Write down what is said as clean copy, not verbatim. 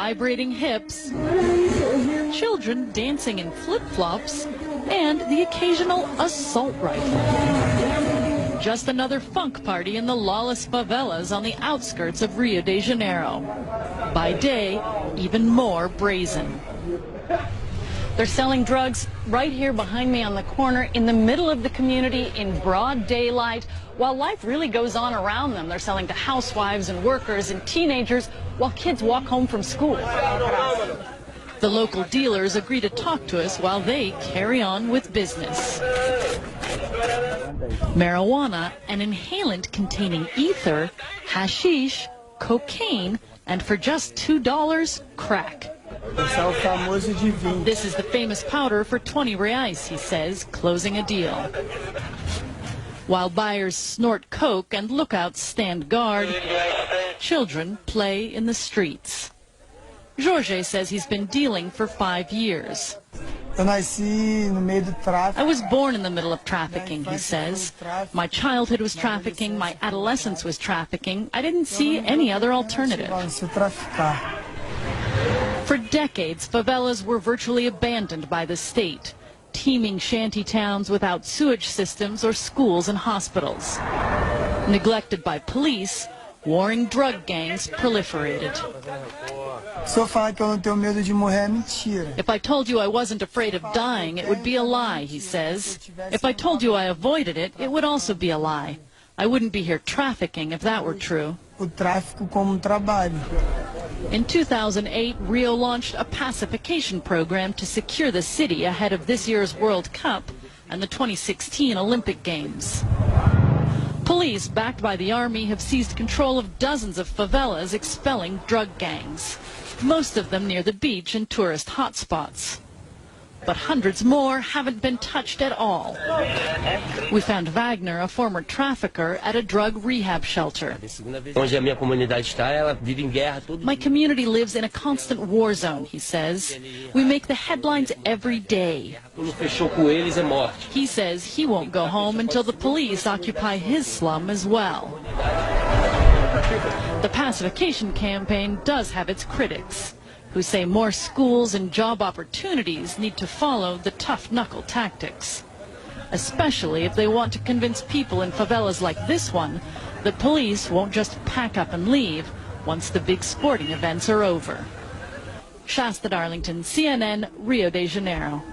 vibrating hips, children dancing in flip-flops, and the occasional assault rifle. Just another funk party in the lawless favelas on the outskirts of Rio de Janeiro. By day, even more brazen. They're selling drugs right here behind me on the corner in the middle of the community in broad daylight. While life really goes on around them, they're selling to housewives and workers and teenagers while kids walk home from school. The local dealers agree to talk to us while they carry on with business. Marijuana, an inhalant containing ether, hashish, cocaine, and for just $2, crack. This is the famous powder for 20 reais, he says, closing a deal. While buyers snort coke and lookouts stand guard, children play in the streets. Jorge says he's been dealing for 5 years. I was born in the middle of trafficking, he says. My childhood was trafficking, my adolescence was trafficking. I didn't see any other alternative. For decades, favelas were virtually abandoned by the state, teeming shanty towns without sewage systems or schools and hospitals. Neglected by police, warring drug gangs proliferated. If I told you I wasn't afraid of dying, it would be a lie, he says. If I told you I avoided it, it would also be a lie. I wouldn't be here trafficking if that were true. In 2008, Rio launched a pacification program to secure the city ahead of this year's World Cup and the 2016 Olympic Games. Police, backed by the army, have seized control of dozens of favelas, expelling drug gangs, most of them near the beach and tourist hotspots. But hundreds more haven't been touched at all. We found Wagner, a former trafficker, at a drug rehab shelter. My community lives in a constant war zone, he says. We make the headlines every day. He says he won't go home until the police occupy his slum as well. The pacification campaign does have its critics, who say more schools and job opportunities need to follow the tough-knuckle tactics, especially if they want to convince people in favelas like this one that police won't just pack up and leave once the big sporting events are over. Shasta Darlington, CNN, Rio de Janeiro.